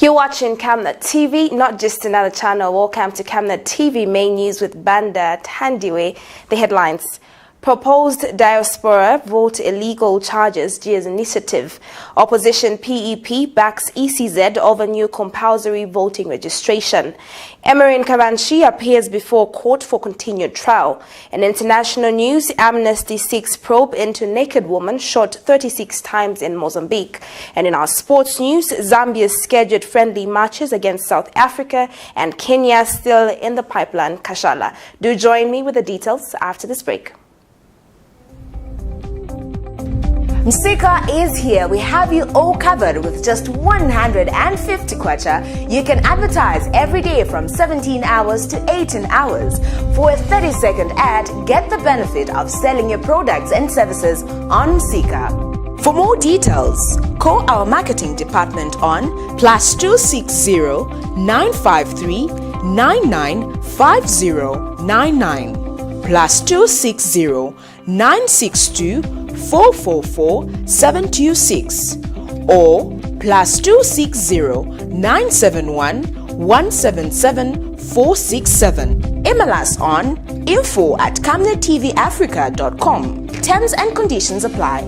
You're watching Camnet TV, not just another channel. Welcome to Camnet TV main news with Banda Tandiwe. The headlines. Proposed Diaspora Vote illegal charges GS initiative. Opposition PEP backs ECZ over new compulsory voting registration. Emerin Kavanchi appears before court for continued trial. In international news, Amnesty seeks probe into naked woman shot 36 times in Mozambique. And in our sports news, Zambia's scheduled friendly matches against South Africa and Kenya still in the pipeline. Kashala. Do join me with the details after this break. Msika is here. We have you all covered with just 150 kwacha. You can advertise every day from 17 hours to 18 hours. For a 30-second ad, get the benefit of selling your products and services on Msika. For more details, call our marketing department on +260 953 995099 +260 962 444 726 or +260 971 177 467. Email us on info@camnettvafrica.com. Terms and conditions apply.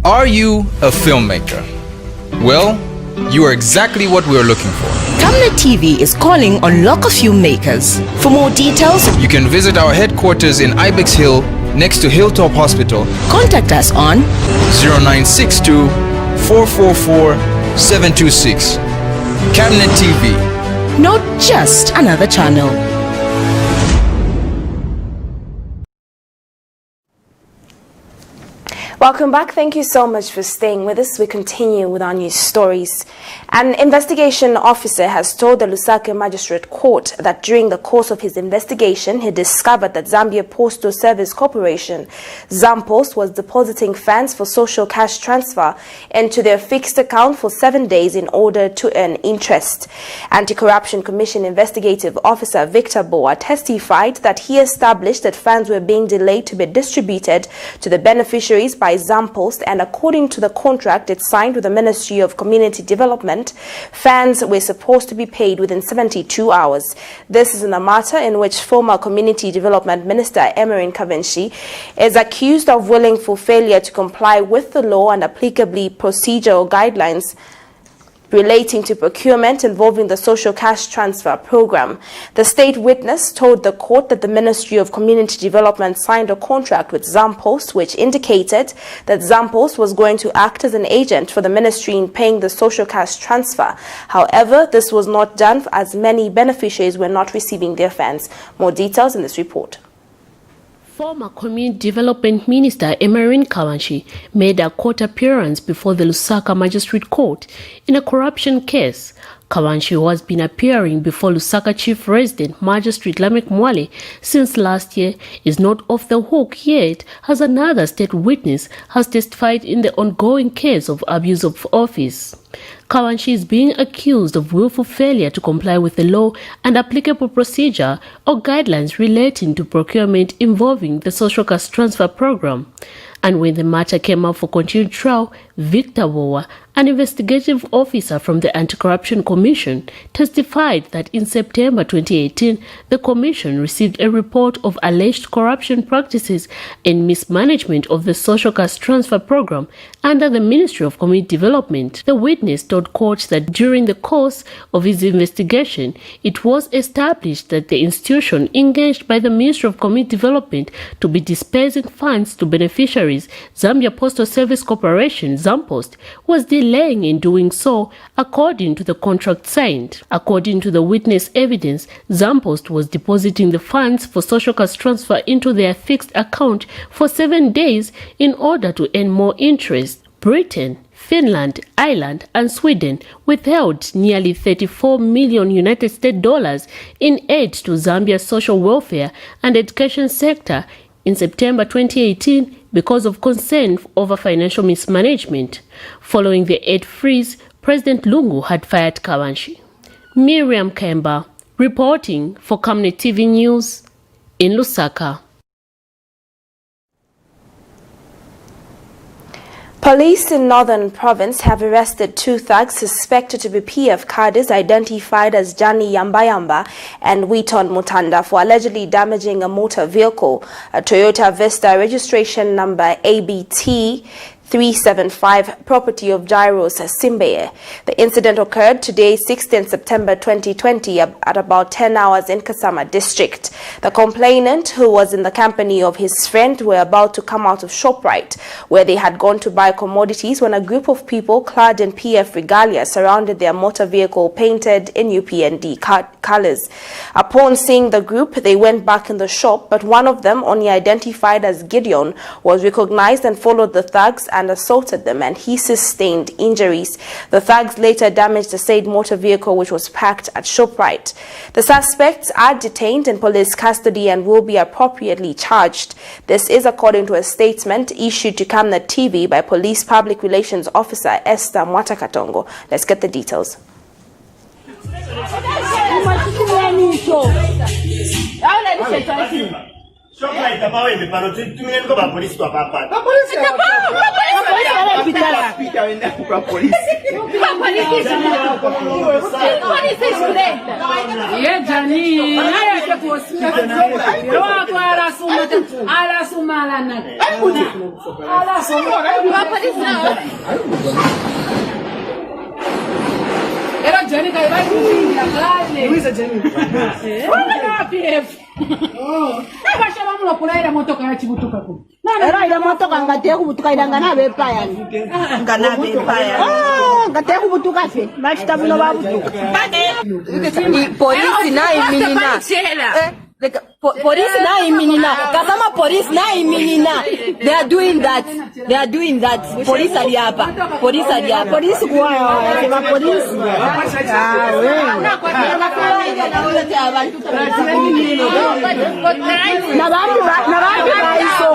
Are you a filmmaker? Well, you are exactly what we are looking for. Camnet TV is calling on local filmmakers. For more details, You can visit our headquarters in Ibex Hill next to Hilltop Hospital. contact us on 0962 444 726. Camnet TV. not just another channel. Welcome back. Thank you so much for staying with us. We continue with our news stories. An investigation officer has told the Lusaka Magistrate Court that during the course of his investigation, he discovered that Zambia Postal Service Corporation, Zampost, was depositing funds for social cash transfer into their fixed account for 7 days in order to earn interest. Anti-Corruption Commission Investigative Officer Victor Boa testified that he established that funds were being delayed to be distributed to the beneficiaries by Zampost, and according to the contract it signed with the Ministry of Community Development, funds were supposed to be paid within 72 hours. This is in a matter in which former Community Development Minister Emerin Kavanchi is accused of willful failure to comply with the law and applicably procedural guidelines relating to procurement involving the social cash transfer program. The state witness told the court that the Ministry of Community Development signed a contract with Zampost which indicated that Zampost was going to act as an agent for the ministry in paying the social cash transfer. However, this was not done as many beneficiaries were not receiving their funds. More details in this report. Former Community Development Minister Emerin Kavanchi made a court appearance before the Lusaka Magistrate Court in a corruption case. Kavanchi, who has been appearing before Lusaka Chief Resident Magistrate Lamek Mwale since last year, is not off the hook yet, as another state witness has testified in the ongoing case of abuse of office. Kavanchi is being accused of willful failure to comply with the law and applicable procedure or guidelines relating to procurement involving the social cash transfer program. And when the matter came up for continued trial, Victor Boa, an investigative officer from the Anti-Corruption Commission, testified that in September 2018, the Commission received a report of alleged corruption practices and mismanagement of the social cash transfer program under the Ministry of Community Development. The witness told court that during the course of his investigation, it was established that the institution engaged by the Ministry of Community Development to be dispersing funds to beneficiaries, Zambia Postal Service Corporation, Zampost, was delaying in doing so according to the contract signed. According to the witness evidence, Zampost was depositing the funds for social cash transfer into their fixed account for 7 days in order to earn more interest. Britain, Finland, Ireland, and Sweden withheld nearly $34 million United States dollars in aid to Zambia's social welfare and education sector in September 2018 because of concern over financial mismanagement. Following the aid freeze, President Lungu had fired Kavanchi. Miriam Kemba, reporting for Camnet TV News in Lusaka. Police in Northern Province have arrested 2 thugs suspected to be PF cadres identified as Jani Yambayamba and Witon Mutanda for allegedly damaging a motor vehicle, a Toyota Vista registration number ABT 375, property of Jairos Simbeye. The incident occurred today, 16 September 2020, at about 10 hours in Kasama district. The complainant, who was in the company of his friend, were about to come out of ShopRite, where they had gone to buy commodities, when a group of people clad in PF regalia surrounded their motor vehicle painted in UPND colors. Upon seeing the group, they went back in the shop, but one of them, only identified as Gideon, was recognized and followed the thugs and assaulted them, and he sustained injuries. The thugs later damaged the said motor vehicle, which was parked at ShopRite. The suspects are detained in police custody and will be appropriately charged. This is according to a statement issued to Camnet TV by Police Public Relations Officer Esther Mwatakatongo. Let's get the details. Era Jenny vai Luisa Jenny. Vai chamar mulher por aí da motoca chibutuka ku. Era ida motoka ngate kubutuka ida ngana bepa yani. Ngana bepa yani. Ngate kubutuka fe. Machita buno babutuka. Polisi na iminina. Police na iminina. Kasama police na iminina. They are doing that. Police are hapa. Police kwa sema police. Na bantu baiso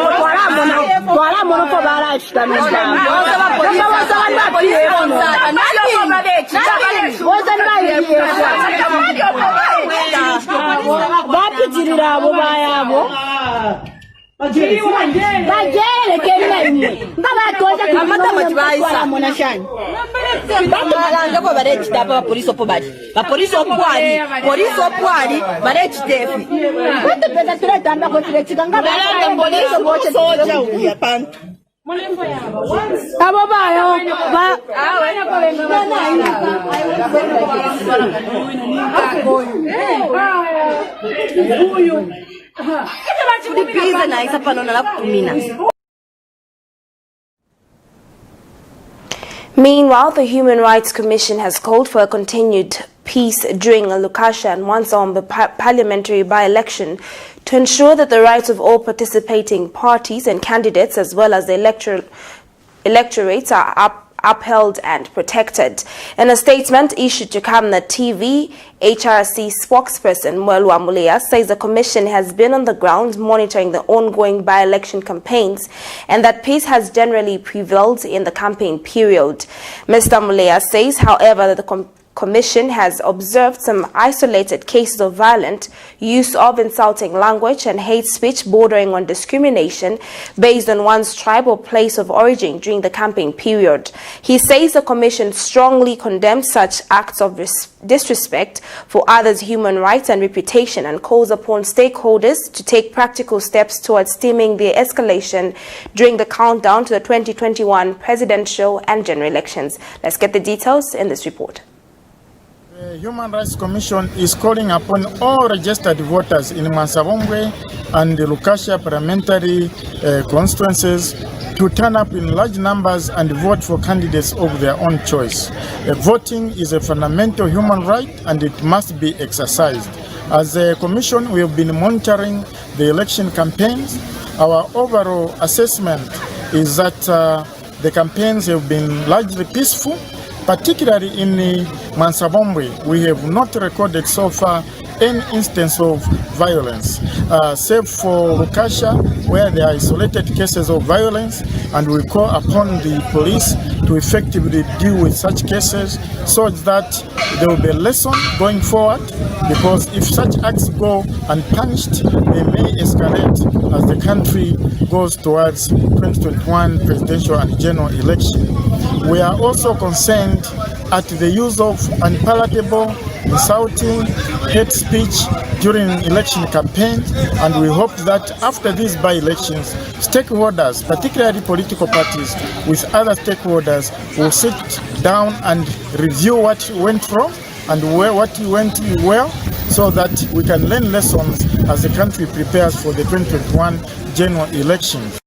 twala mono ko barashita menda. Bapitirira abo bayabo. Bajere kenenye. Ngabatoza kamata machibaisa mona shani. Bamalanga ko barechita pa police opobali. Ba police opwali barechitefi. Kwete pesa tuletamba ko tulechika ngabanga police boche soja uya pantu. Abo bayo ba Meanwhile, the Human Rights Commission has called for a continued peace during a Lukasha and Wanzombe parliamentary by-election to ensure that the rights of all participating parties and candidates, as well as the electorates, are upheld and protected. In a statement issued to Camnet TV, HRC spokesperson Mwelu Amulia says the commission has been on the ground monitoring the ongoing by-election campaigns and that peace has generally prevailed in the campaign period. Mr. Amulia says, however, that the Commission has observed some isolated cases of violent use of insulting language and hate speech bordering on discrimination based on one's tribe or place of origin during the campaign period. He says the Commission strongly condemns such acts of disrespect for others' human rights and reputation and calls upon stakeholders to take practical steps towards stemming the escalation during the countdown to the 2021 presidential and general elections. Let's get the details in this report. The Human Rights Commission is calling upon all registered voters in Mansabongwe and the Lukasha parliamentary constituencies to turn up in large numbers and vote for candidates of their own choice. Voting is a fundamental human right and it must be exercised. As a commission, we have been monitoring the election campaigns. Our overall assessment is that the campaigns have been largely peaceful. Particularly in Mansabongwe, we have not recorded so far any instance of violence, save for Lukasha, where there are isolated cases of violence, and we call upon the police to effectively deal with such cases so that there will be a lesson going forward, because if such acts go unpunished, they may escalate as the country goes goes towards 2021 presidential and general election. We are also concerned at the use of unpalatable, insulting, hate speech during election campaign, and we hope that after these by-elections, stakeholders, particularly political parties with other stakeholders, will sit down and review what went wrong and what went well, so that we can learn lessons as the country prepares for the 2021 general elections.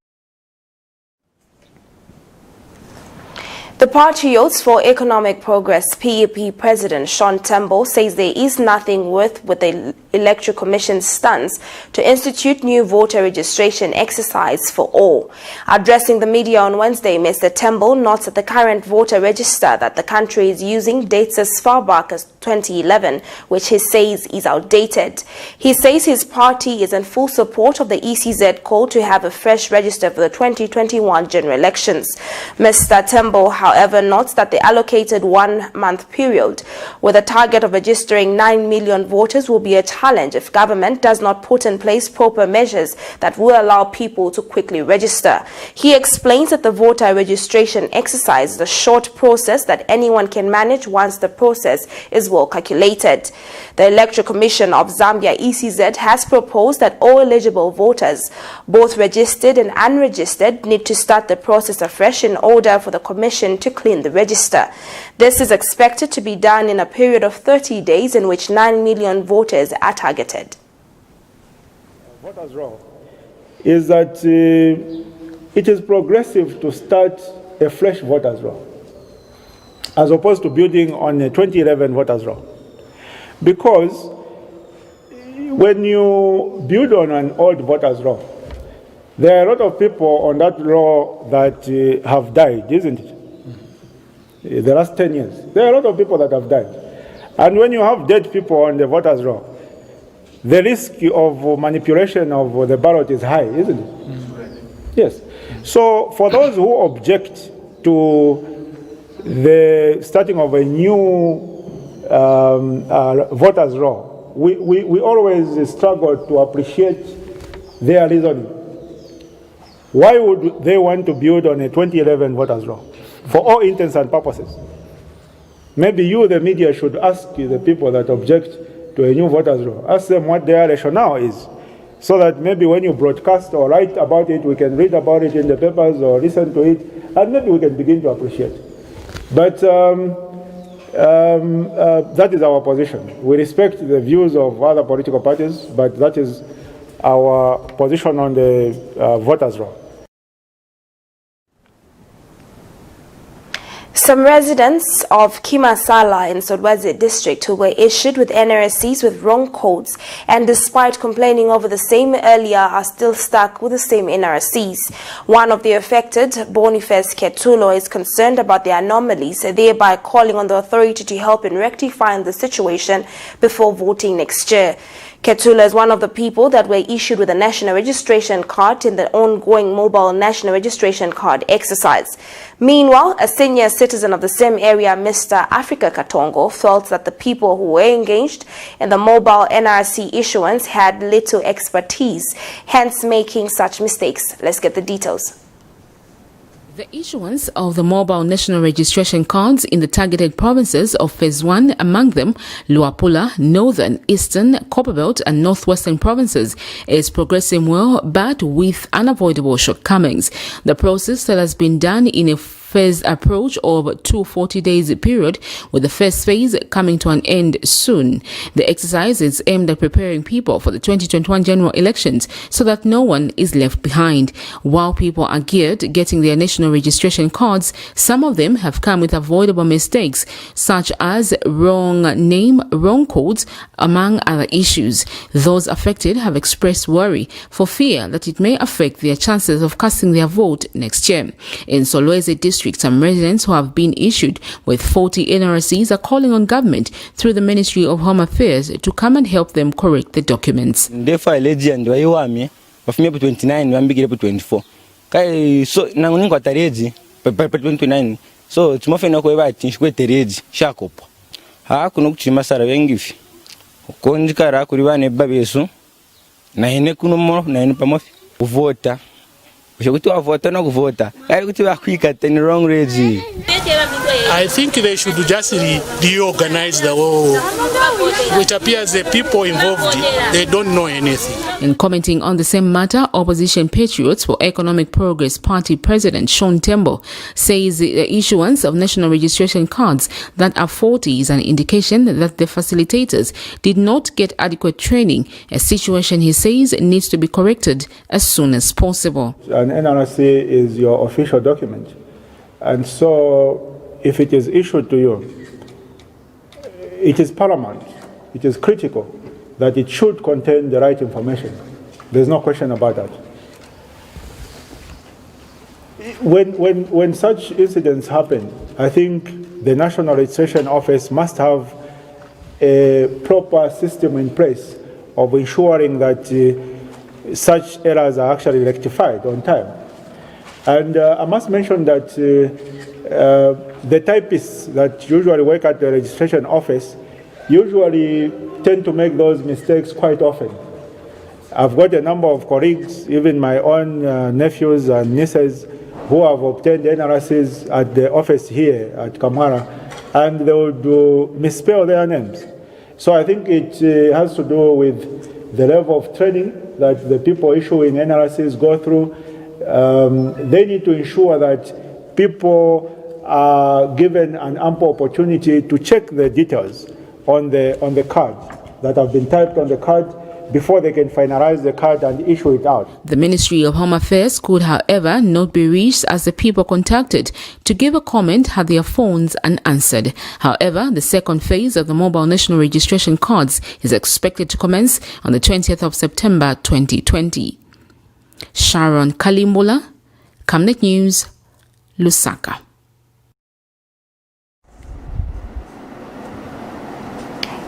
The Party Youths for Economic Progress PEP President Sean Tembo says there is nothing worth with the Electoral Commission's stance to institute new voter registration exercise for all. Addressing the media on Wednesday, Mr. Tembo notes that the current voter register that the country is using dates as far back as 2011, which he says is outdated. He says his party is in full support of the ECZ call to have a fresh register for the 2021 general elections. Mr. Tembo, however, notes that the allocated 1 month period with a target of registering 9 million voters will be a challenge if government does not put in place proper measures that will allow people to quickly register. He explains that the voter registration exercise is a short process that anyone can manage once the process is well calculated. The Electoral Commission of Zambia ECZ has proposed that all eligible voters, both registered and unregistered, need to start the process afresh in order for the Commission to clean the register. This is expected to be done in a period of 30 days in which 9 million voters are targeted. What is wrong is that it is progressive to start a fresh voters roll as opposed to building on a 2011 voters roll. Because when you build on an old voters roll, there are a lot of people on that roll that have died, isn't it? The last 10 years. There are a lot of people that have died. And when you have dead people on the voters roll, the risk of manipulation of the ballot is high, isn't it? Yes. So for those who object to the starting of a new voters roll, we always struggle to appreciate their reasoning. Why would they want to build on a 2011 voters roll? For all intents and purposes. Maybe you, the media, should ask the people that object to a new voters roll. Ask them what their rationale is, so that maybe when you broadcast or write about it, we can read about it in the papers or listen to it, and maybe we can begin to appreciate. But that is our position. We respect the views of other political parties, but that is our position on the voters roll. Some residents of Kimasala in Survenda district who were issued with NRSCs with wrong codes and despite complaining over the same earlier are still stuck with the same NRSCs. One of the affected, Boniface Ketulo, is concerned about the anomalies, thereby calling on the authority to help in rectifying the situation before voting next year. Ketulo is one of the people that were issued with a national registration card in the ongoing mobile national registration card exercise. Meanwhile, a senior citizen of the same area, Mr. Africa Katongo, felt that the people who were engaged in the mobile NRC issuance had little expertise, hence making such mistakes. Let's get the details. The issuance of the mobile national registration cards in the targeted provinces of Phase 1, among them Luapula, Northern, Eastern, Copperbelt and Northwestern provinces, is progressing well but with unavoidable shortcomings. The process that has been done in a phased approach of 240 days period, with the first phase coming to an end soon. The exercise is aimed at preparing people for the 2021 general elections so that no one is left behind. While people are geared getting their national registration cards, some of them have come with avoidable mistakes such as wrong name, wrong codes, among other issues. Those affected have expressed worry for fear that it may affect their chances of casting their vote next year. In Solwezi district, some residents who have been issued with 40 NRCs are calling on government through the Ministry of Home Affairs to come and help them correct the documents. Therefore, legend wa iwami wafimia 29 wambigire 24. Kai so nanguningwa tareji 29. So tumofena ko ibati shikwe tereji shakopo. Ha kuno kuchima sara wengifi. Konjikara kuri bane babesu na hene kuno mo na hene pamofi. Vota Ushakuti wavota na kuvota. Kali kuti wakwika teni wrong regi. I think they should just reorganize the whole, which appears the people involved, they don't know anything. In commenting on the same matter, Opposition Patriots for Economic Progress Party President Sean Tembo says the issuance of national registration cards that are faulty is an indication that the facilitators did not get adequate training, a situation he says needs to be corrected as soon as possible. An NRC is your official document, and so if it is issued to you, it is paramount, it is critical that it should contain the right information. There's no question about that. When such incidents happen, I think the National Registration Office must have a proper system in place of ensuring that such errors are actually rectified on time. And I must mention that the typists that usually work at the registration office usually tend to make those mistakes quite often. I've got a number of colleagues, even my own nephews and nieces, who have obtained NRCs at the office here at Kamara, and they would misspell their names. So I think it has to do with the level of training that the people issuing NRCs go through. They need to ensure that people are given an ample opportunity to check the details on the card that have been typed on the card before they can finalize the card and issue it out. The Ministry of Home Affairs could, however, not be reached as the people contacted to give a comment had their phones unanswered. However, the second phase of the mobile national registration cards is expected to commence on the 20th of September 2020. Sharon Kalimbula, Camnet News, Lusaka.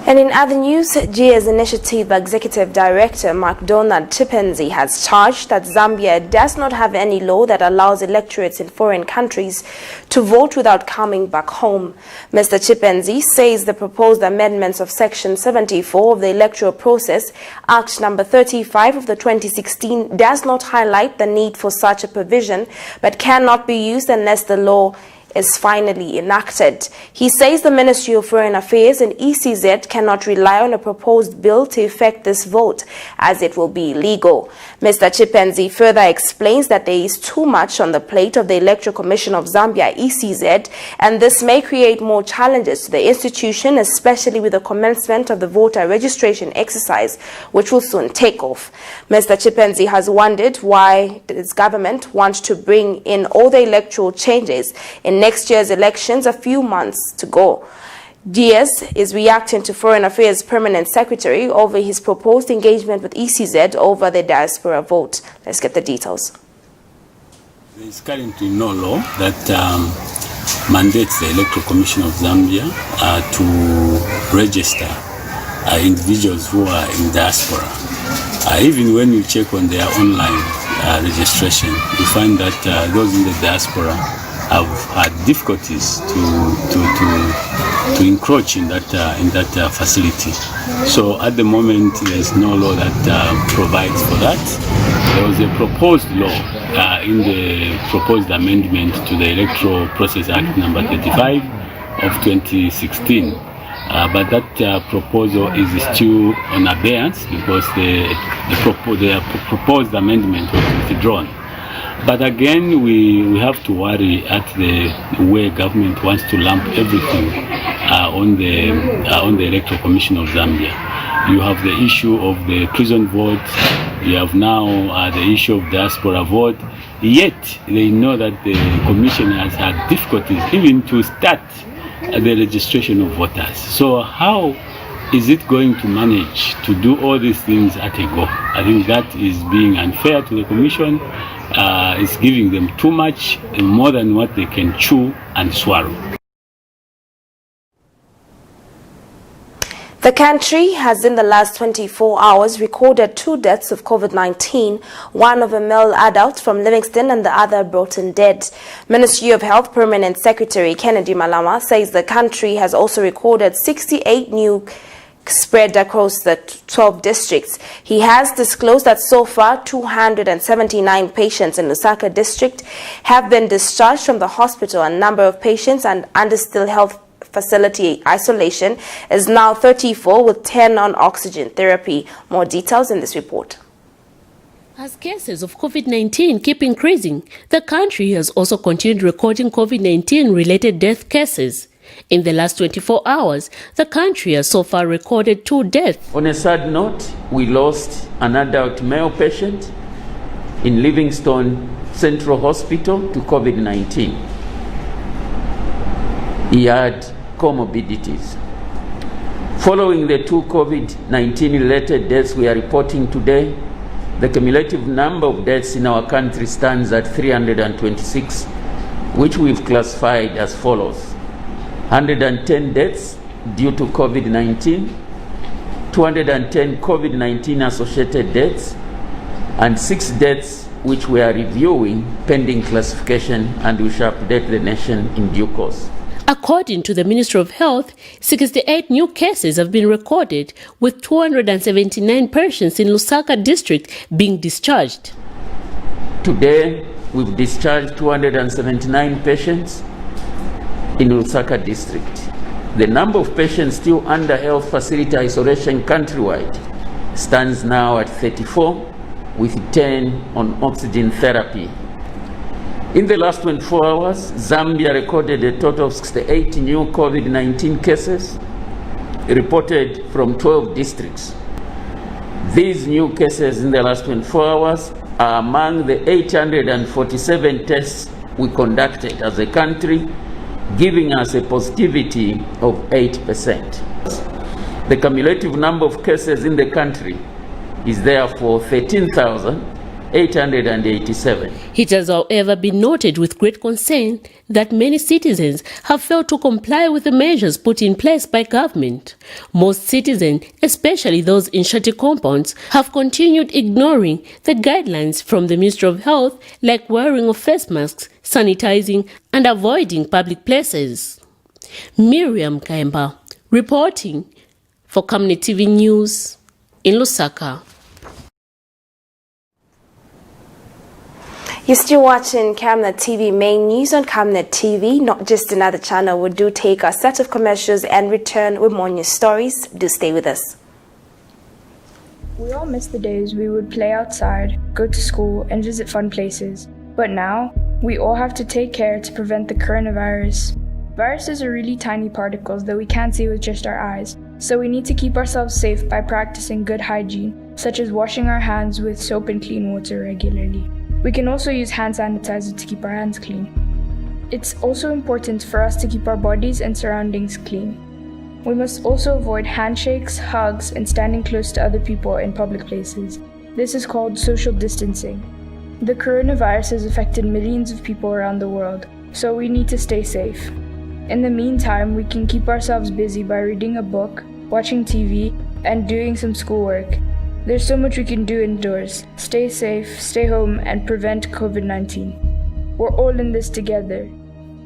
And in other news, GIA's Initiative Executive Director McDonald Chippenzi has charged that Zambia does not have any law that allows electorates in foreign countries to vote without coming back home. Mr. Chippenzi says the proposed amendments of Section 74 of the Electoral Process Act number 35 of the 2016 does not highlight the need for such a provision, but cannot be used unless the law is finally enacted. He says the Ministry of Foreign Affairs and ECZ cannot rely on a proposed bill to effect this vote, as it will be illegal. Mr. Chippenzi further explains that there is too much on the plate of the Electoral Commission of Zambia, ECZ, and this may create more challenges to the institution, especially with the commencement of the voter registration exercise, which will soon take off. Mr. Chippenzi has wondered why his government wants to bring in all the electoral changes in next year's elections a few months to go. Diaz is reacting to Foreign Affairs Permanent Secretary over his proposed engagement with ECZ over the Diaspora Vote. Let's get the details. There is currently no law that mandates the Electoral Commission of Zambia to register individuals who are in diaspora. Even when you check on their online registration, you find that those in the diaspora have had difficulties to encroach in that facility. So at the moment, there is no law that provides for that. There was a proposed law in the proposed amendment to the Electoral Process Act number 35 of 2016. But that proposal is still on abeyance because the proposed amendment was withdrawn. But again, we have to worry at the way government wants to lump everything on the Electoral Commission of Zambia. You have the issue of the prison vote. You have now the issue of diaspora vote. Yet they know that the commission has had difficulties even to start the registration of voters. So how is it going to manage to do all these things at a go? I think that is being unfair to the commission. It's giving them too much, more than what they can chew and swallow. The country has in the last 24 hours recorded 2 deaths of COVID-19, one of a male adult from Livingston and the other Broughton dead. Ministry of Health Permanent Secretary Kennedy Malama says the country has also recorded 68 new spread across the 12 districts. He has disclosed that so far 279 patients in Lusaka district have been discharged from the hospital. A number of patients and under still health facility isolation is now 34, with 10 on oxygen therapy. More details in this report. As cases of COVID-19 keep increasing, the country has also continued recording COVID-19 related death cases. In the last 24 hours, the country has so far recorded 2 deaths. On a sad note, we lost an adult male patient in Livingstone Central Hospital to COVID-19. He had comorbidities. Following the 2 COVID-19 related deaths we are reporting today, the cumulative number of deaths in our country stands at 326, which we've classified as follows: 110 deaths due to COVID-19, 210 COVID-19 associated deaths, and 6 deaths which we are reviewing pending classification, and we shall update the nation in due course. According to the Ministry of Health, 68 new cases have been recorded, with 279 patients in Lusaka district being discharged. Today, we've discharged 279 patients in Lusaka district. The number of patients still under health facility isolation countrywide stands now at 34, with 10 on oxygen therapy. In the last 24 hours, Zambia recorded a total of 68 new COVID-19 cases reported from 12 districts. These new cases in the last 24 hours are among the 847 tests we conducted as a country, giving us a positivity of 8%. The cumulative number of cases in the country is therefore 13,887. It has, however, been noted with great concern that many citizens have failed to comply with the measures put in place by government. Most citizens, especially those in shanty compounds, have continued ignoring the guidelines from the Ministry of Health, like wearing of face masks, sanitizing, and avoiding public places. Miriam Kaimba, reporting for Camnet TV News in Lusaka. You're still watching Camnet TV main news on Camnet TV, not just another channel. We do take a set of commercials and return with more news stories. Do stay with us. We all miss the days we would play outside, go to school, and visit fun places. But now, we all have to take care to prevent the coronavirus. Viruses are really tiny particles that we can't see with just our eyes, so we need to keep ourselves safe by practicing good hygiene, such as washing our hands with soap and clean water regularly. We can also use hand sanitizer to keep our hands clean. It's also important for us to keep our bodies and surroundings clean. We must also avoid handshakes, hugs, and standing close to other people in public places. This is called social distancing. The coronavirus has affected millions of people around the world, so we need to stay safe. In the meantime, we can keep ourselves busy by reading a book, watching TV, and doing some schoolwork. There's so much we can do indoors. Stay safe, stay home, and prevent COVID-19. We're all in this together.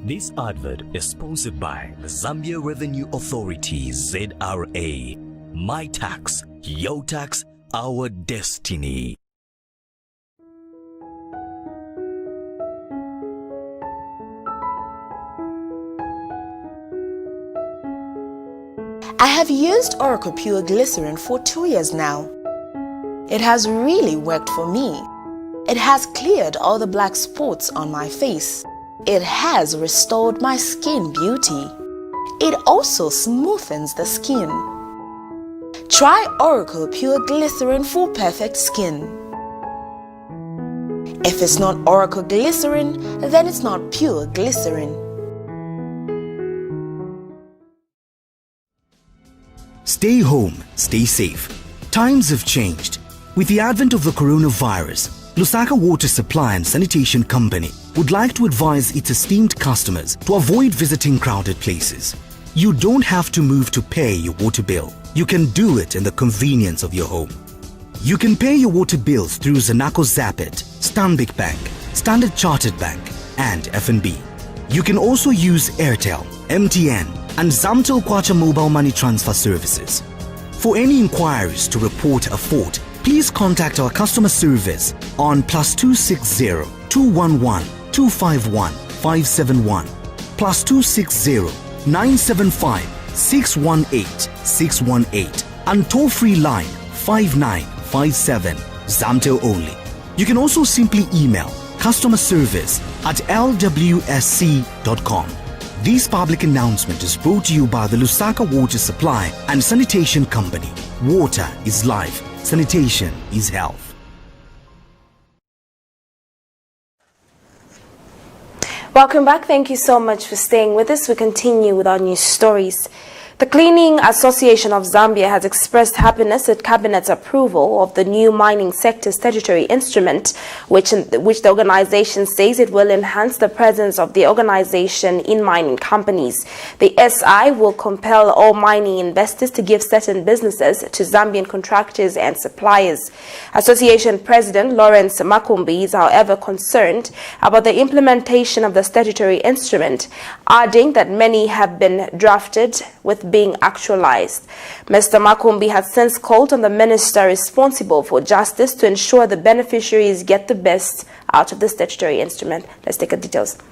This advert is sponsored by the Zambia Revenue Authority, ZRA. My tax, your tax, our destiny. I have used Oracle Pure Glycerin for 2 years now. It has really worked for me. It has cleared all the black spots on my face. It has restored my skin beauty. It also smoothens the skin. Try Oracle Pure Glycerin for perfect skin. If it's not Oracle Glycerin, then it's not pure glycerin. Stay home, stay safe. Times have changed. With the advent of the coronavirus, Lusaka Water Supply and Sanitation Company would like to advise its esteemed customers to avoid visiting crowded places. You don't have to move to pay your water bill. You can do it in the convenience of your home. You can pay your water bills through Zanaco Zapit, Stanbic Bank, Standard Chartered Bank, and FNB. You can also use Airtel, MTN, and Zamtel Kwacha mobile money transfer services. For any inquiries to report a fault, please contact our customer service on +260 211 251 571, +260 975 618 618, and toll-free line 5957, Zamtel only. You can also simply email customerservice@lwsc.com. This public announcement is brought to you by the Lusaka Water Supply and Sanitation Company. Water is life. Sanitation is health. Welcome back. Thank you so much for staying with us. We continue with our news stories. The Cleaning Association of Zambia has expressed happiness at Cabinet's approval of the new mining sector statutory instrument, which the organization says it will enhance the presence of the organization in mining companies. The SI will compel all mining investors to give certain businesses to Zambian contractors and suppliers. Association President Lawrence Makumbi is, however, concerned about the implementation of the statutory instrument, adding that many have been drafted with being actualized. Mr. Makumbi has since called on the minister responsible for justice to ensure the beneficiaries get the best out of the statutory instrument. Let's take the details. The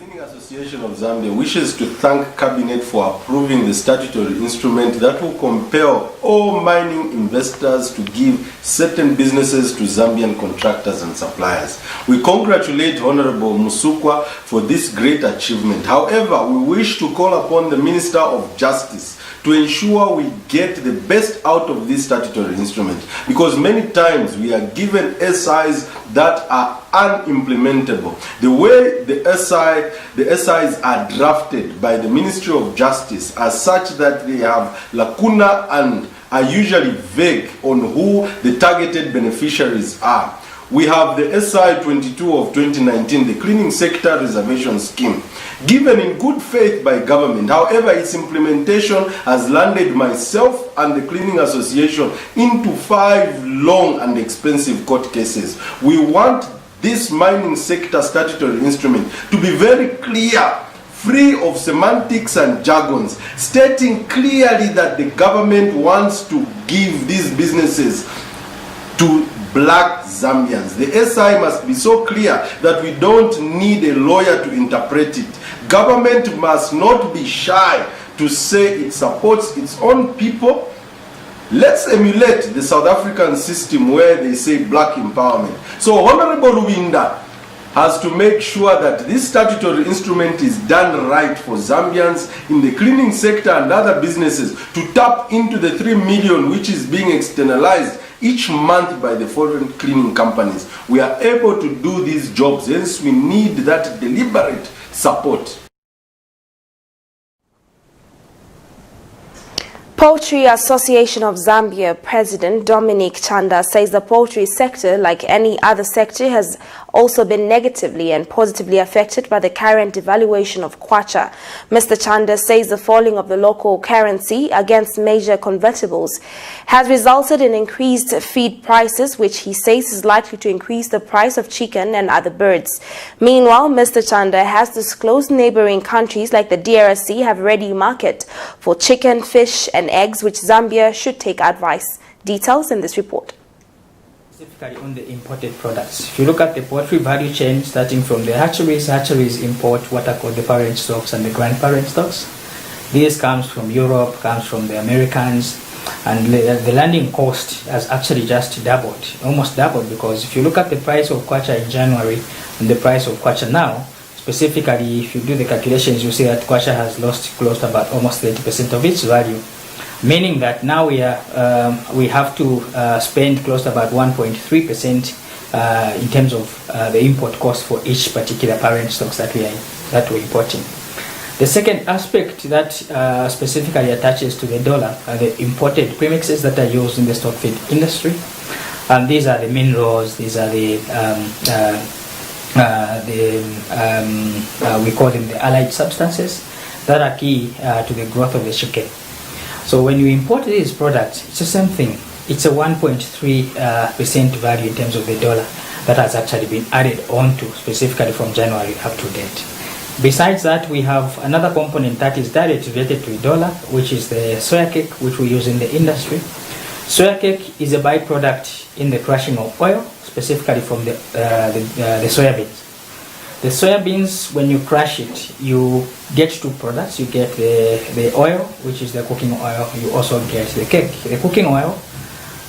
Cleaning Association of Zambia wishes to thank Cabinet for approving the statutory instrument that will compel all mining investors to give certain businesses to Zambian contractors and suppliers. We congratulate Honorable Musukwa for this great achievement. However, we wish to call upon the Minister of Justice to ensure we get the best out of this statutory instrument, because many times we are given SIs that are unimplementable. The way the SIs are drafted by the Ministry of Justice are such that they have lacuna and are usually vague on who the targeted beneficiaries are. We have the SI 22 of 2019, the Cleaning Sector Reservation Scheme, given in good faith by government. However, its implementation has landed myself and the Cleaning Association into 5 long and expensive court cases. We want this mining sector statutory instrument to be very clear, free of semantics and jargons, stating clearly that the government wants to give these businesses to black Zambians. The SI must be so clear that we don't need a lawyer to interpret it. Government must not be shy to say it supports its own people. Let's emulate the South African system where they say black empowerment. So Honorable Rubinda has to make sure that this statutory instrument is done right for Zambians in the cleaning sector and other businesses to tap into the 3 million which is being externalized each month by the foreign cleaning companies. We are able to do these jobs, hence we need that deliberate support. Poultry Association of Zambia President Dominic Chanda says the poultry sector, like any other sector, has also been negatively and positively affected by the current devaluation of kwacha. Mr. Chanda says the falling of the local currency against major convertibles has resulted in increased feed prices, which he says is likely to increase the price of chicken and other birds. Meanwhile, Mr. Chanda has disclosed neighboring countries like the DRC have ready market for chicken, fish and eggs, which Zambia should take advice. Details in this report. Specifically on the imported products. If you look at the poultry value chain, starting from the hatcheries import what are called the parent stocks and the grandparent stocks. This comes from Europe, comes from the Americans, and the landing cost has actually just doubled, almost doubled, because if you look at the price of kwacha in January and the price of kwacha now, specifically if you do the calculations, you see that kwacha has lost close to about almost 30% of its value. Meaning that now we have to spend close to about 1.3% in terms of the import cost for each particular parent stocks that we're importing. The second aspect that specifically attaches to the dollar are the imported premixes that are used in the stock feed industry, and these are the minerals. These are the we call them the allied substances that are key to the growth of the chicken. So when you import these products, it's the same thing. It's a 1.3% value in terms of the dollar that has actually been added on to, specifically from January up to date. Besides that, we have another component that is directly related to Idola, which is the soya cake, which we use in the industry. Soya cake is a byproduct in the crushing of oil, specifically from the soybeans. The soybeans, when you crush it, you get two products. You get the oil, which is the cooking oil. You also get the cake. The cooking oil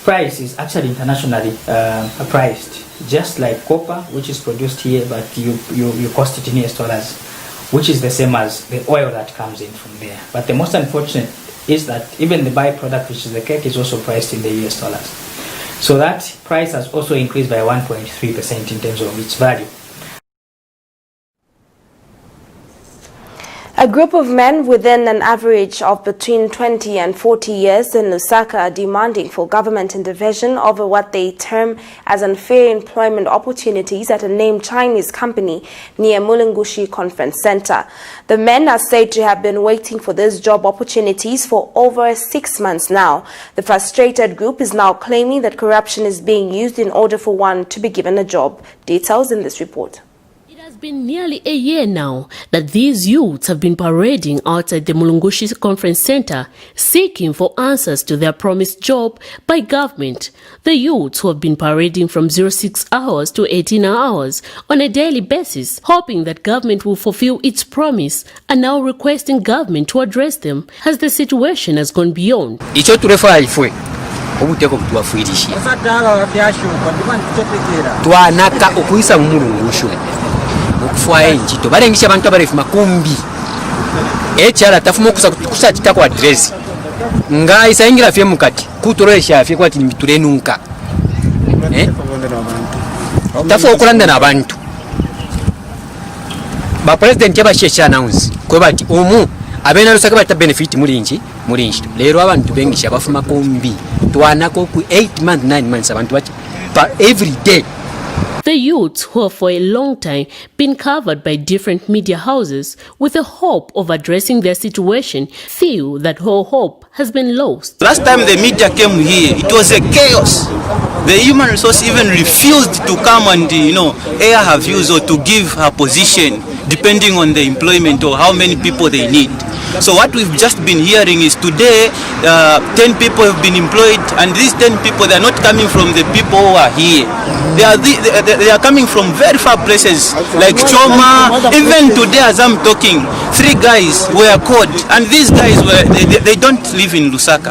price is actually internationally priced, just like copper, which is produced here, but you cost it in US dollars, which is the same as the oil that comes in from there. But the most unfortunate is that even the byproduct, which is the cake, is also priced in the US dollars. So that price has also increased by 1.3% in terms of its value. A group of men within an average of between 20 and 40 years in Lusaka are demanding for government intervention over what they term as unfair employment opportunities at a named Chinese company near Mulungushi Conference Center. The men are said to have been waiting for these job opportunities for over 6 months now. The frustrated group is now claiming that corruption is being used in order for one to be given a job. Details in this report. It's been nearly a year now that these youths have been parading outside the Mulungushi Conference Center seeking for answers to their promised job by government. The youths who have been parading from 06 hours to 18 hours on a daily basis, hoping that government will fulfill its promise, are now requesting government to address them as the situation has gone beyond. Twanaka okuisa Mulungushu okufwaye njito balengisha abantu abarefu makumbi echala tafuma kusatita kwa address nga isaingira fye mukati kutoresha fye kwati mitulenunka tafu okulanda nabantu ba president yabashesha announce kwe bati omu abena lusaka bata benefit mulinji lero abantu bengisha bafuma kumbi twanako ku 8 months 9 months abantu bati every day. The youths, who have for a long time been covered by different media houses with the hope of addressing their situation, feel that whole hope has been lost. Last time the media came here, it was a chaos. The human resource even refused to come and, air her views or to give her position depending on the employment or how many people they need. So what we've just been hearing is today 10 people have been employed, and these 10 people, they are not coming from the people who are here. They are coming from very far places like Choma. Even today as I'm talking, 3 guys were caught, and these guys they don't live in Lusaka.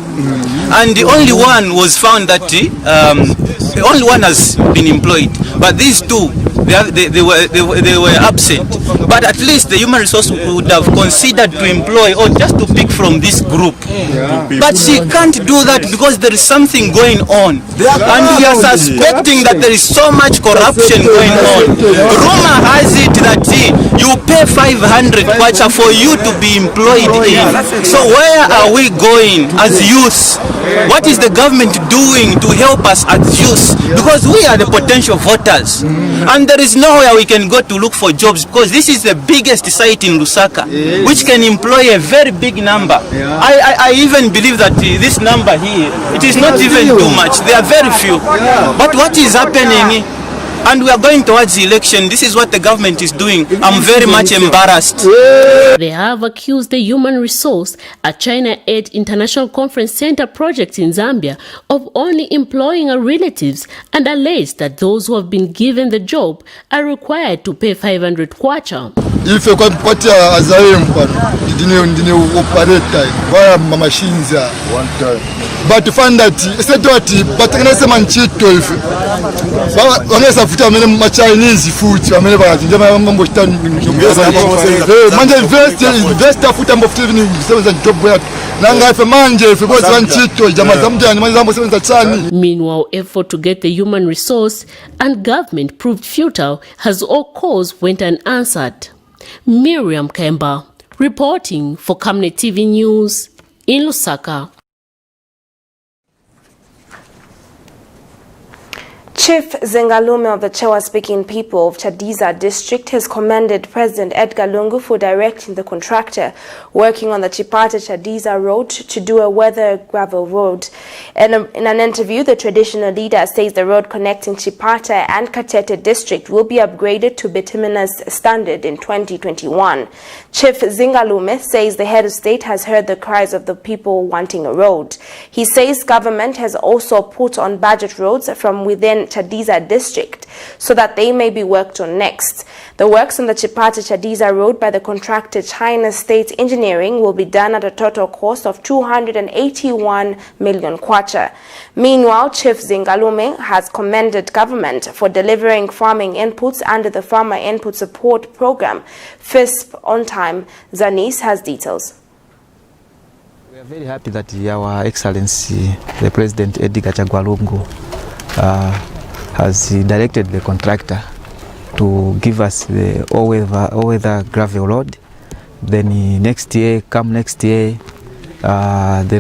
And the only one was found that the only one has been employed, but these 2 they were absent. But at least the human resource would have considered to employ or just to pick from this group. But she can't do that because there is something going on, and we are suspecting that there is so much corruption going on. Rumor has it that you pay 500 kwacha for you to be employed in. So where are we going as youths? What is the government doing to help us as youths? Because we are the potential voters, and there is nowhere we can go to look for jobs, because this is the biggest site in Lusaka, which can employ a very big number. I even believe that this number here, it is not even too much. There are very few. But what is happening? And we are going towards the election. This is what the government is doing. I'm very much embarrassed. They have accused the human resource at China Aid International Conference Center project in Zambia of only employing our relatives, and alleged that those who have been given the job are required to pay 500 kwacha. If you can put as I am, didn't operate via machines one time. But to find that instead of but can I say man cheat 12. When I say my Chinese food, I mean about mambo stand. Manje invest food and of living in job work. Nanga if manje if was one cheat to jama zamja ni mambo seven chani. Meanwhile, effort to get the human resource and government proved futile as all calls went unanswered. Miriam Kemba reporting for Camnet TV News in Lusaka. Chief Zengalume of the Chewa-speaking people of Chadiza district has commended President Edgar Lungu for directing the contractor working on the Chipata-Chadiza Road to do a weather gravel road. In an interview, the traditional leader says the road connecting Chipata and Katete district will be upgraded to bituminous standard in 2021. Chief Zengalume says the head of state has heard the cries of the people wanting a road. He says government has also put on budget roads from within Chadiza district so that they may be worked on next. The works on the Chipata-Chadiza Road by the contractor China State Engineering will be done at a total cost of 281 million kwacha. Meanwhile, Chief Zengalume has commended government for delivering farming inputs under the Farmer Input Support Program, FISP, on time. Zanis has details. We are very happy that our Excellency, the President Edgar Lungu, has directed the contractor to give us the all-weather gravel road. Then next year, the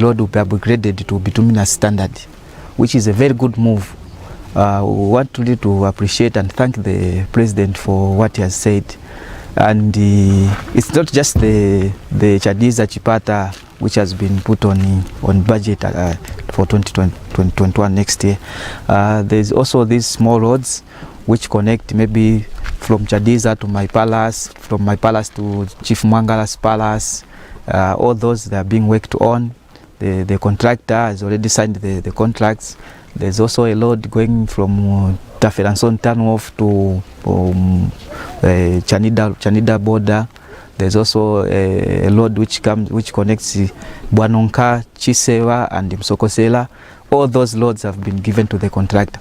road will be upgraded to bituminous standard, which is a very good move. We want really to appreciate and thank the President for what he has said. And it's not just the Chadiza Chipata which has been put on budget for 2021 next year. There's also these small roads which connect maybe from Chadiza to my palace, from my palace to Chief Mwangala's palace. All those that are being worked on. The contractor has already signed the contracts. There's also a road going from Taferanson Turnoff to Chanida border. There's also a road which connects Bwanonka, Chisewa and Msokosela. All those roads have been given to the contractor.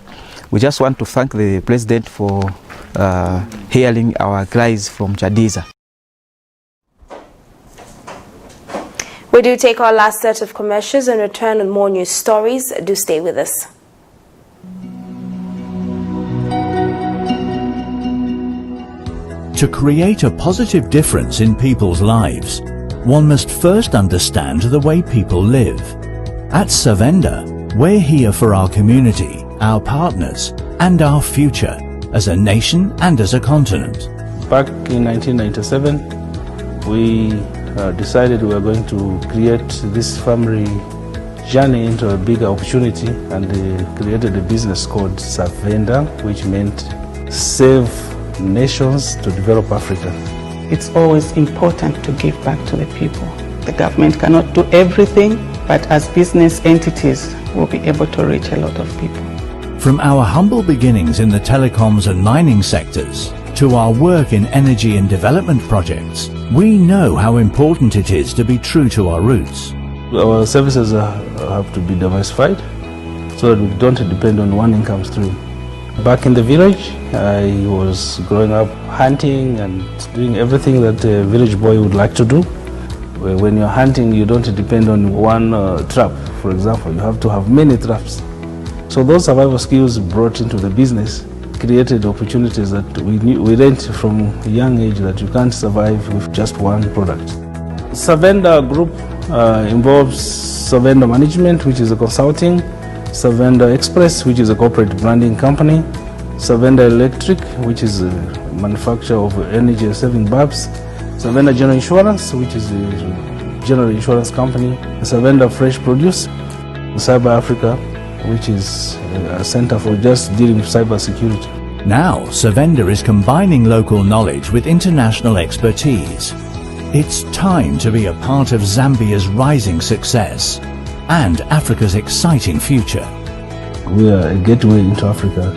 We just want to thank the President for hearing our cries from Chadiza. We do take our last set of commercials and return with more news stories. Do stay with us. To create a positive difference in people's lives, one must first understand the way people live. At Survenda, we're here for our community, our partners, and our future, as a nation and as a continent. Back in 1997, we decided we were going to create this family journey into a bigger opportunity, and created a business called Survenda, which meant save nations to develop Africa. It's always important to give back to the people. The government cannot do everything, but as business entities, we'll be able to reach a lot of people. From our humble beginnings in the telecoms and mining sectors to our work in energy and development projects, we know how important it is to be true to our roots. Our services have to be diversified so that we don't depend on one income stream. Back in the village, I was growing up hunting and doing everything that a village boy would like to do. When you're hunting, you don't depend on one trap, for example. You have to have many traps. So those survival skills brought into the business created opportunities that we learned from a young age that you can't survive with just one product. Survenda Group involves Survenda Management, which is a consulting, Survenda Express, which is a corporate branding company, Survenda Electric, which is a manufacturer of energy-saving bulbs, Survenda General Insurance, which is a general insurance company, Survenda Fresh Produce, Cyber Africa, which is a center for just dealing with cyber security. Now, Survenda is combining local knowledge with international expertise. It's time to be a part of Zambia's rising success and Africa's exciting future. We are a gateway into Africa,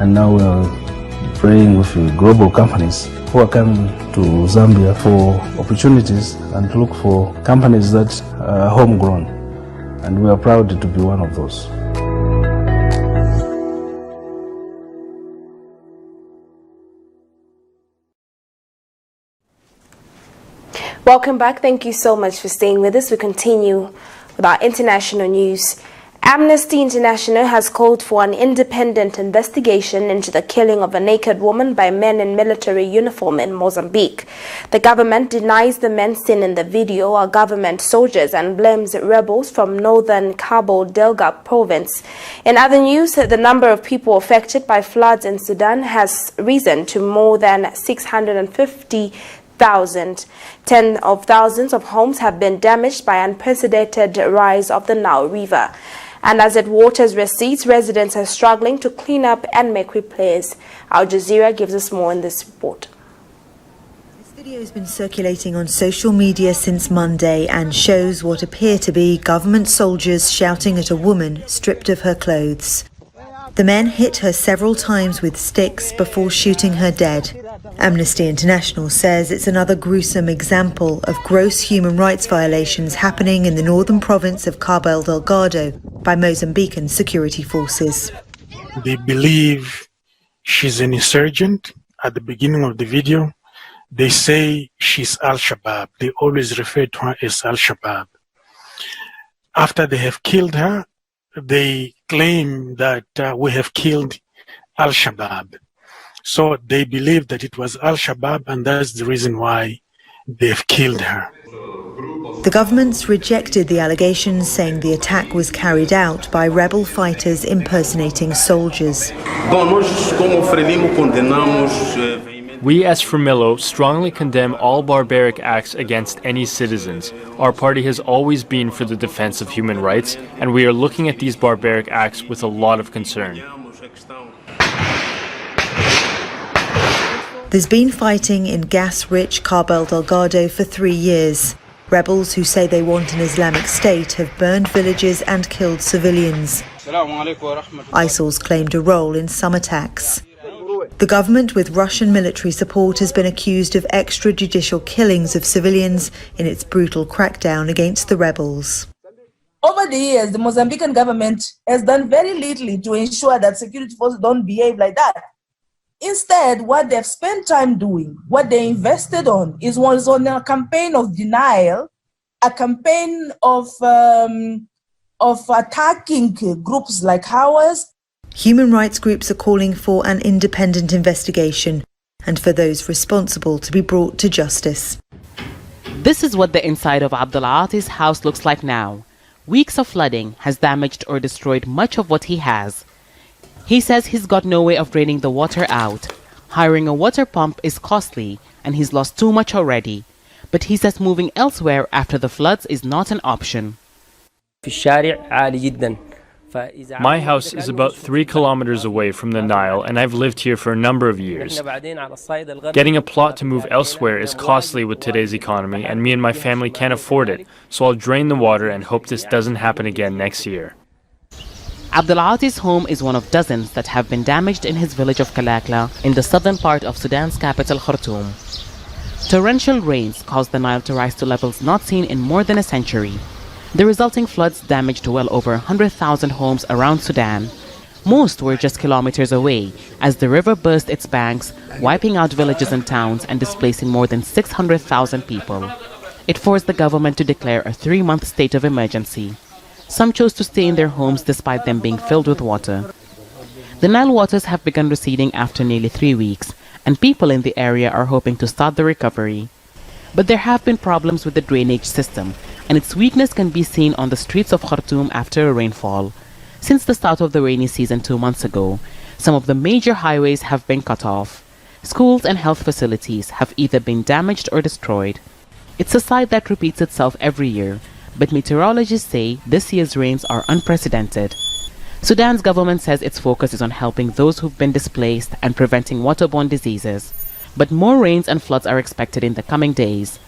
and now we are praying with global companies who are coming to Zambia for opportunities and to look for companies that are homegrown, and we are proud to be one of those. Welcome back. Thank you so much for staying with us. We continue with our international news. Amnesty International has called for an independent investigation into the killing of a naked woman by men in military uniform in Mozambique. The government denies the men seen in the video are government soldiers and blames rebels from northern Cabo Delgado province. In other news, the number of people affected by floods in Sudan has risen to more than 650,000. Tens of thousands of homes have been damaged by unprecedented rise of the Nile River. And as it waters recedes, residents are struggling to clean up and make repairs. Al Jazeera gives us more in this report. This video has been circulating on social media since Monday and shows what appear to be government soldiers shouting at a woman stripped of her clothes. The men hit her several times with sticks before shooting her dead. Amnesty International says it's another gruesome example of gross human rights violations happening in the northern province of Cabo Delgado by Mozambican security forces. They believe she's an insurgent. At the beginning of the video, they say she's Al-Shabaab. They always refer to her as Al-Shabaab. After they have killed her, they claim that we have killed Al-Shabaab. So they believe that it was Al-Shabaab, and that's the reason why they've killed her. The government's rejected the allegations, saying the attack was carried out by rebel fighters impersonating soldiers. We as Fremilo strongly condemn all barbaric acts against any citizens. Our party has always been for the defense of human rights, and we are looking at these barbaric acts with a lot of concern. There's been fighting in gas-rich Cabo Delgado for 3 years. Rebels who say they want an Islamic State have burned villages and killed civilians. ISIL's claimed a role in some attacks. The government, with Russian military support, has been accused of extrajudicial killings of civilians in its brutal crackdown against the rebels. Over the years, the Mozambican government has done very little to ensure that security forces don't behave like that. Instead, what they've spent time doing, what they invested on, was on a campaign of denial, a campaign of attacking groups like ours. Human rights groups are calling for an independent investigation and for those responsible to be brought to justice. This is what the inside of Abdulati's house looks like now. Weeks of flooding has damaged or destroyed much of what he has. He says he's got no way of draining the water out. Hiring a water pump is costly and he's lost too much already. But he says moving elsewhere after the floods is not an option. My house is about 3 kilometers away from the Nile, and I've lived here for a number of years. Getting a plot to move elsewhere is costly with today's economy, and me and my family can't afford it, so I'll drain the water and hope this doesn't happen again next year. Abdulati's home is one of dozens that have been damaged in his village of Kalakla in the southern part of Sudan's capital, Khartoum. Torrential rains caused the Nile to rise to levels not seen in more than a century. The resulting floods damaged well over 100,000 homes around Sudan. Most were just kilometers away as the river burst its banks, wiping out villages and towns and displacing more than 600,000 people. It forced the government to declare a 3-month state of emergency. Some chose to stay in their homes despite them being filled with water. The Nile waters have begun receding after nearly 3 weeks, and people in the area are hoping to start the recovery. But there have been problems with the drainage system, and its weakness can be seen on the streets of Khartoum after a rainfall. Since the start of the rainy season 2 months ago, some of the major highways have been cut off. Schools and health facilities have either been damaged or destroyed. It's a sight that repeats itself every year, but meteorologists say this year's rains are unprecedented. Sudan's government says its focus is on helping those who've been displaced and preventing waterborne diseases. But more rains and floods are expected in the coming days.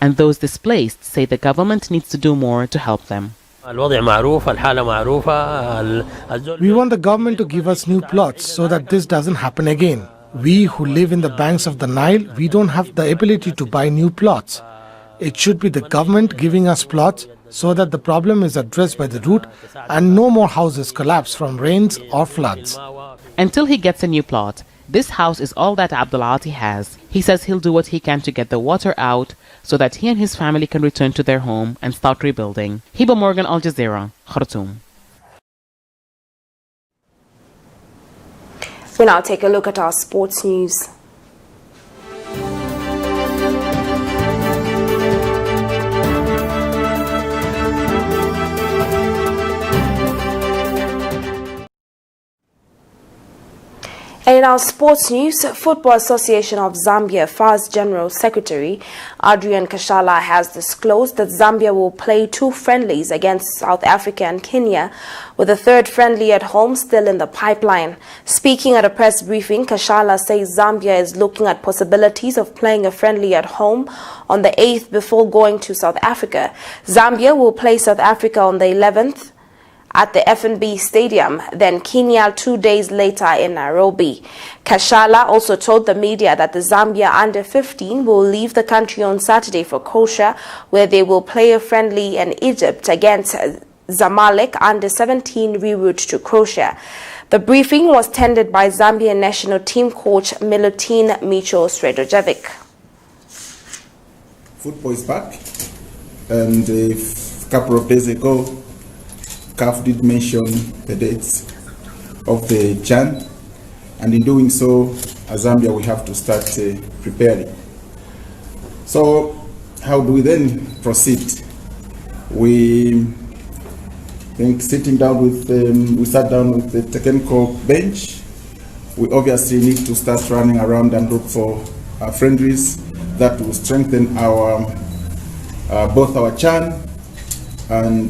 And those displaced say the government needs to do more to help them. We want the government to give us new plots so that this doesn't happen again. We who live in the banks of the Nile, we don't have the ability to buy new plots. It should be the government giving us plots so that the problem is addressed by the root and no more houses collapse from rains or floods. Until he gets a new plot, this house is all that Abdulati has. He says he'll do what he can to get the water out so that he and his family can return to their home and start rebuilding. Hiba Morgan, Al Jazeera, Khartoum. We now take a look at our sports news. In our sports news, Football Association of Zambia FAS General Secretary Adrian Kashala has disclosed that Zambia will play 2 friendlies against South Africa and Kenya, with a 3rd friendly at home still in the pipeline. Speaking at a press briefing, Kashala says Zambia is looking at possibilities of playing a friendly at home on the 8th before going to South Africa. Zambia will play South Africa on the 11th at the F&B Stadium, then Kenya 2 days later in Nairobi. Kashala also told the media that the Zambia under-15 will leave the country on Saturday for Croatia, where they will play a friendly in Egypt against Zamalek under-17 reroute to Croatia. The briefing was tended by Zambian national team coach Milutin Micho Sredojevic. Football is back, and a couple of days ago, CAF did mention the dates of the CHAN, and in doing so, as Zambia, we have to start preparing. So, how do we then proceed? We sat down with the technical bench. We obviously need to start running around and look for friendlies that will strengthen our both our CHAN and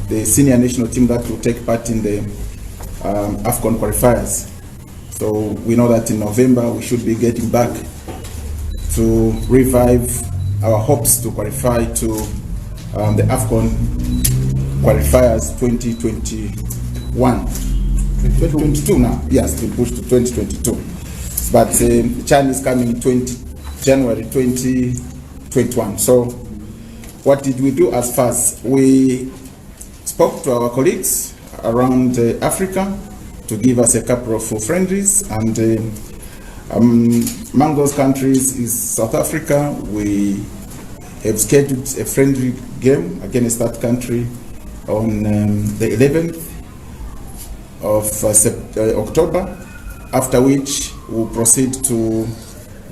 the senior national team that will take part in the AFCON qualifiers. So we know that in November we should be getting back to revive our hopes to qualify to the AFCON qualifiers 2021. 2022 now, yes, we push to 2022. But China is coming January 2021. So what did we do as fast? We spoke to our colleagues around Africa to give us a couple of friendlies, and among those countries is South Africa. We have scheduled a friendly game against that country on the 11th of October, after which we'll proceed to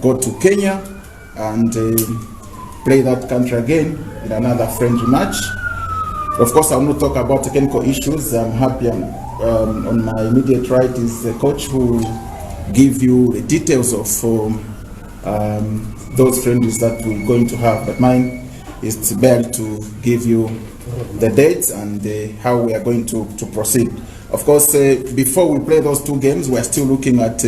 go to Kenya and play that country again in another friendly match. Of course, I will not talk about technical issues. I'm happy on my immediate right is the coach who will give you the details of those friendlies that we're going to have. But mine is to bear to give you the dates and how we are going to proceed. Of course, before we play those 2 games, we are still looking at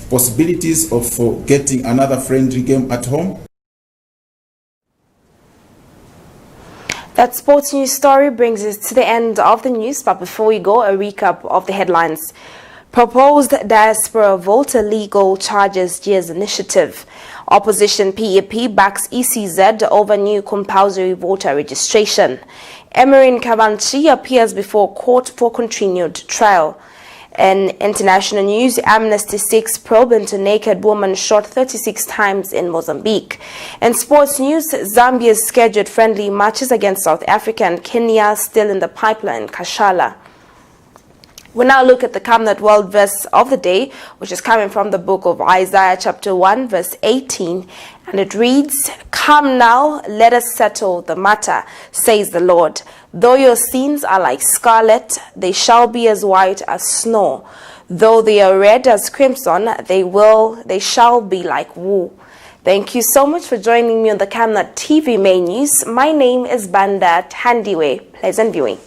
possibilities of getting another friendly game at home. That sports news story brings us to the end of the news, but before we go, a recap of the headlines. Proposed Diaspora Vote legal charges year's initiative. Opposition PEP backs ECZ over new compulsory voter registration. Emerin Kavanchi appears before court for continued trial. In international news, Amnesty seeks probe into naked woman shot 36 times in Mozambique. In sports news, Zambia's scheduled friendly matches against South Africa and Kenya still in the pipeline, Kashala. We now look at the Camnet World Verse of the Day, which is coming from the book of Isaiah chapter 1 verse 18, and it reads, "Come now, let us settle the matter, says the Lord. Though your sins are like scarlet, they shall be as white as snow. Though they are red as crimson, they shall be like wool." Thank you so much for joining me on the Camnet TV main news. My name is Banda Tandiwe. Pleasant viewing.